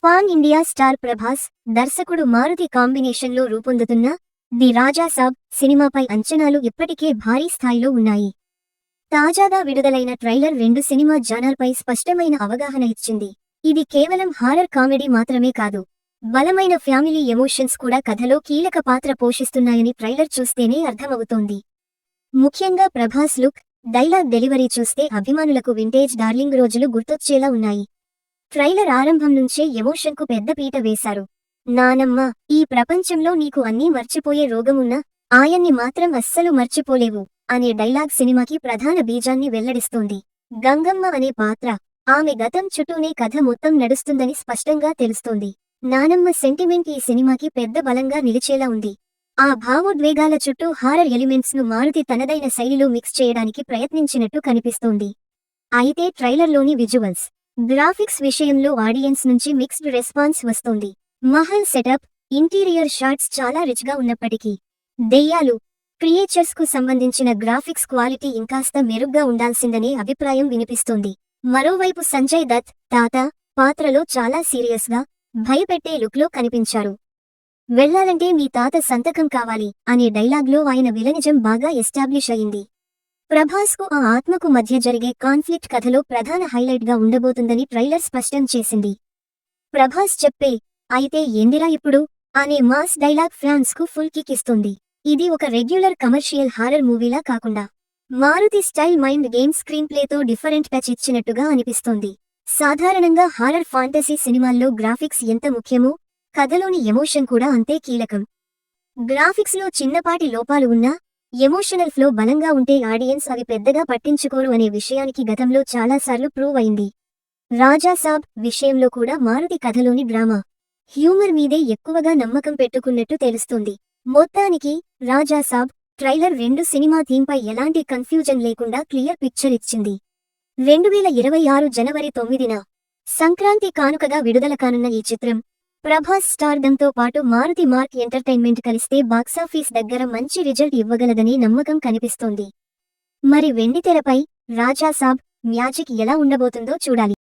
Pan India star Prabhas, దర్శకుడు మారుతి కాంబినేషన్లో రూపొందుతున్న ది రాజా సాబ్ సినిమాపై అంచనాలు ఇప్పటికే భారీ స్థాయిలో ఉన్నాయి. తాజాగా విడుదలైన ట్రైలర్ రెండు సినిమా జానర్పై స్పష్టమైన అవగాహన ఇచ్చింది. ఇది కేవలం హారర్ కామెడీ మాత్రమే కాదు, బలమైన ఫ్యామిలీ ఎమోషన్స్ కూడా కథలో కీలక పాత్ర పోషిస్తున్నాయని ట్రైలర్ చూస్తేనే అర్థమవుతోంది. ముఖ్యంగా ప్రభాస్ లుక్, డైలాగ్ డెలివరీ చూస్తే అభిమానులకు వింటేజ్ డార్లింగ్ రోజులు గుర్తొచ్చేలా ఉన్నాయి. ట్రైలర్ ఆరంభం నుంచే ఎమోషన్కు పెద్ద పీట వేశారు. నానమ్మ, ఈ ప్రపంచంలో నీకు అన్నీ మర్చిపోయే రోగమున్నా ఆయన్ని మాత్రం అస్సలు మర్చిపోలేవు అనే డైలాగ్ సినిమాకి ప్రధాన బీజాన్ని వెల్లడిస్తోంది. గంగమ్మ అనే పాత్ర, ఆమె గతం చుట్టూనే కథ మొత్తం నడుస్తుందని స్పష్టంగా తెలుస్తోంది. నానమ్మ సెంటిమెంట్ ఈ సినిమాకి పెద్ద బలంగా నిలిచేలా ఉంది. ఆ భావోద్వేగాల చుట్టూ హారర్ ఎలిమెంట్స్ ను మారుతి తనదైన శైలిలో మిక్స్ చేయడానికి ప్రయత్నించినట్టు కనిపిస్తోంది. అయితే ట్రైలర్లోని విజువల్స్, గ్రాఫిక్స్ విషయంలో ఆడియన్స్ నుంచి మిక్స్డ్ రెస్పాన్స్ వస్తోంది. మహల్ సెటప్, ఇంటీరియర్ షాట్స్ చాలా రిచ్గా ఉన్నప్పటికీ దెయ్యాలు, క్రియేచర్స్ కు సంబంధించిన గ్రాఫిక్స్ క్వాలిటీ ఇంకాస్త మెరుగ్గా ఉండాల్సిందనే అభిప్రాయం వినిపిస్తోంది. మరోవైపు సంజయ్ దత్ తాత పాత్రలో చాలా సీరియస్గా, భయపెట్టే లుక్లో కనిపించారు. వెళ్లాలంటే మీ తాత సంతకం కావాలి అనే డైలాగ్లో ఆయన విలనిజం బాగా ఎస్టాబ్లిష్ అయింది. ప్రభాస్కు ఆ ఆత్మకు మధ్య జరిగే కాన్ఫ్లిక్ట్ కథలో ప్రధాన హైలైట్గా ఉండబోతుందని ట్రైలర్ స్పష్టం చేసింది. ప్రభాస్ చెప్పే అయితే ఏందిరా ఇప్పుడు అనే మాస్ డైలాగ్ ఫ్యాన్స్ కు ఫుల్ కిక్ ఇస్తుంది. ఇది ఒక రెగ్యులర్ కమర్షియల్ హారర్ మూవీలా కాకుండా Maruthi style mind game screen ప్లేతో డిఫరెంట్ టచ్ ఇచ్చినట్టుగా అనిపిస్తోంది. సాధారణంగా హారర్ ఫాంటసీ సినిమాల్లో గ్రాఫిక్స్ ఎంత ముఖ్యమో, కథలోని ఎమోషన్ కూడా అంతే కీలకం. గ్రాఫిక్స్లో చిన్నపాటి లోపాలు ఉన్నా ఎమోషనల్ ఫ్లో బలంగా ఉంటే ఆడియన్స్ అవి పెద్దగా పట్టించుకోరు అనే విషయానికి గతంలో చాలాసార్లు ప్రూవ్ అయింది. రాజా సాబ్ విషయంలో కూడా మారుతి కథలోని డ్రామా, హ్యూమర్ మీదే ఎక్కువగా నమ్మకం పెట్టుకున్నట్టు తెలుస్తోంది. మొత్తానికి రాజా సాబ్ ట్రైలర్ రెండు సినిమా థీమ్పై ఎలాంటి కన్ఫ్యూజన్ లేకుండా క్లియర్ పిక్చర్ ఇచ్చింది. 2026 జనవరి 9న సంక్రాంతి కానుకగా విడుదల కానున్న ఈ చిత్రం ప్రభాస్ స్టార్డంతో పాటు మారుతి మార్క్ ఎంటర్టైన్మెంట్ కలిస్తే బాక్సాఫీస్ దగ్గర మంచి రిజల్ట్ ఇవ్వగలదనే నమ్మకం కనిపిస్తోంది. మరి వెండితెరపై రాజా సాబ్ మ్యాజిక్ ఎలా ఉండబోతుందో చూడాలి.